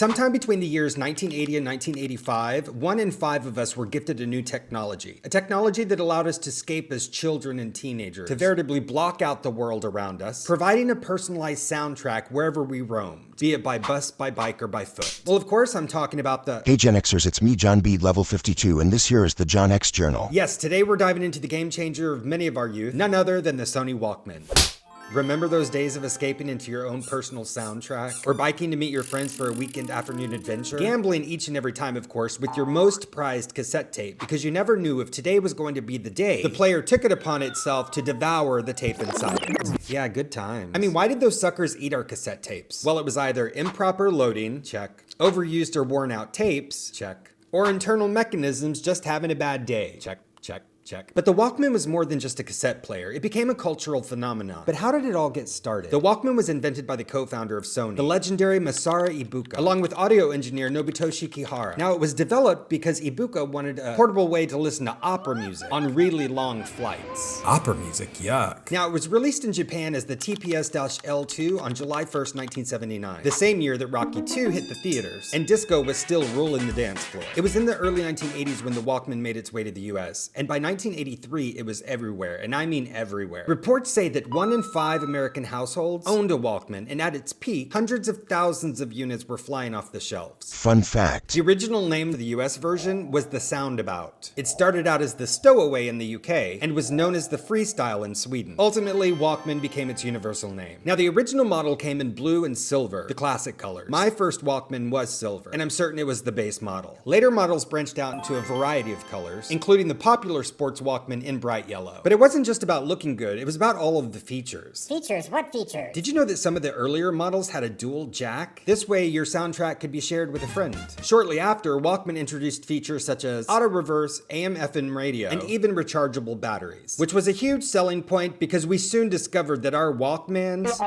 Sometime between the years 1980 and 1985, 1 in 5 of us were gifted a new technology. A technology that allowed us to escape as children and teenagers, to veritably block out the world around us, providing a personalized soundtrack wherever we roamed, be it by bus, by bike, or by foot. Well, of course, I'm talking about the... Hey Gen Xers, it's me, John B, level 52, and this here is the John X Journal. Yes, today we're diving into the game changer of many of our youth, none other than the Sony Walkman. Remember those days of escaping into your own personal soundtrack? Or biking to meet your friends for a weekend afternoon adventure? Gambling each and every time, of course, with your most prized cassette tape, because you never knew if today was going to be the day the player took it upon itself to devour the tape inside it. Yeah, good times. I mean, why did those suckers eat our cassette tapes? Well, it was either improper loading, check, overused or worn out tapes, check, or internal mechanisms just having a bad day, check, check. Check. But the Walkman was more than just a cassette player. It became a cultural phenomenon. But how did it all get started? The Walkman was invented by the co-founder of Sony, the legendary Masaru Ibuka, along with audio engineer Nobutoshi Kihara. Now, it was developed because Ibuka wanted a portable way to listen to opera music on really long flights. Opera music, yuck. Now, it was released in Japan as the TPS-L2 on July 1st, 1979, the same year that Rocky II hit the theaters, and disco was still ruling the dance floor. It was in the early 1980s when the Walkman made its way to the US, and by 1983, it was everywhere, and I mean everywhere. Reports say that 1 in 5 American households owned a Walkman, and at its peak, hundreds of thousands of units were flying off the shelves. Fun fact. The original name of the US version was the Soundabout. It started out as the Stowaway in the UK, and was known as the Freestyle in Sweden. Ultimately, Walkman became its universal name. Now, the original model came in blue and silver, the classic colors. My first Walkman was silver, and I'm certain it was the base model. Later models branched out into a variety of colors, including the popular sports Walkman in bright yellow. But it wasn't just about looking good, it was about all of the features. Features? What features? Did you know that some of the earlier models had a dual jack? This way, your soundtrack could be shared with a friend. Shortly after, Walkman introduced features such as auto reverse, AM/FM radio, and even rechargeable batteries, which was a huge selling point because we soon discovered that our Walkmans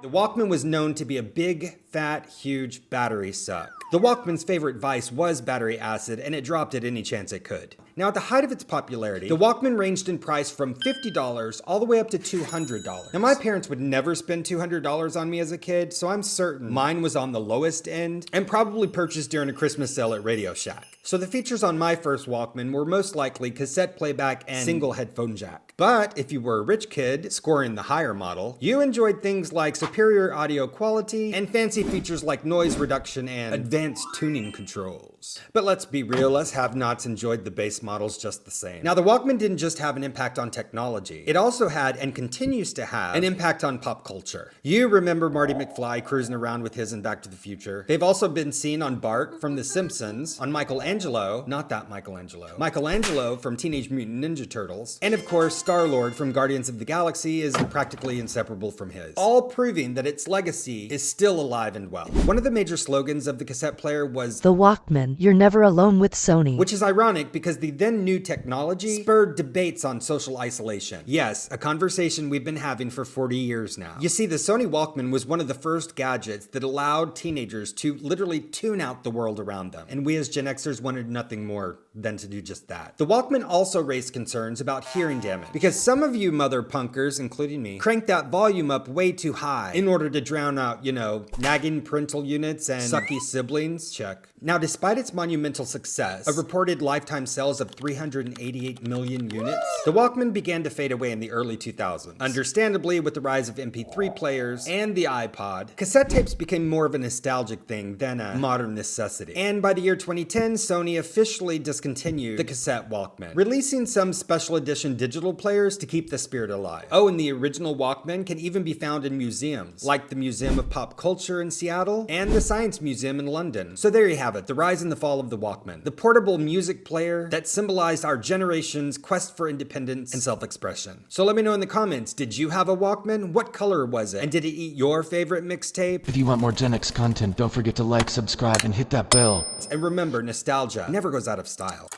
The Walkman was known to be a big, fat, huge battery suck. The Walkman's favorite vice was battery acid, and it dropped at any chance it could. Now, at the height of its popularity, the Walkman ranged in price from $50 all the way up to $200. Now, my parents would never spend $200 on me as a kid, so I'm certain mine was on the lowest end and probably purchased during a Christmas sale at Radio Shack. So the features on my first Walkman were most likely cassette playback and single headphone jack. But if you were a rich kid, scoring the higher model, you enjoyed things like superior audio quality and fancy features like noise reduction and advanced tuning controls. But let's be real, us have-nots enjoyed the base models just the same. Now, the Walkman didn't just have an impact on technology. It also had, and continues to have, an impact on pop culture. You remember Marty McFly cruising around with his in Back to the Future. They've also been seen on Bart from The Simpsons, on Michelangelo, not that Michelangelo from Teenage Mutant Ninja Turtles, and of course, Star-Lord from Guardians of the Galaxy is practically inseparable from his, all proving that its legacy is still alive and well. One of the major slogans of the cassette player was, "The Walkman, you're never alone with Sony." Which is ironic because the then new technology spurred debates on social isolation. Yes, a conversation we've been having for 40 years now. You see, the Sony Walkman was one of the first gadgets that allowed teenagers to literally tune out the world around them, and we as Gen Xers wanted nothing more than to do just that. The Walkman also raised concerns about hearing damage, because some of you mother punkers, including me, cranked that volume up way too high in order to drown out, you know, nagging parental units and sucky siblings. Check. Now, despite its monumental success, a reported lifetime sales of 388 million units, the Walkman began to fade away in the early 2000s. Understandably, with the rise of MP3 players and the iPod, cassette tapes became more of a nostalgic thing than a modern necessity. And by the year 2010, Sony officially discontinued the cassette Walkman, releasing some special edition digital players to keep the spirit alive. Oh, and the original Walkman can even be found in museums, like the Museum of Pop Culture in Seattle and the Science Museum in London. So there you have it, the rise and the fall of the Walkman, the portable music player that symbolized our generation's quest for independence and self-expression. So let me know in the comments, did you have a Walkman? What color was it? And did it eat your favorite mixtape? If you want more Gen X content, don't forget to like, subscribe, and hit that bell. And remember, nostalgia never goes out of style.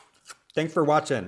Thanks for watching.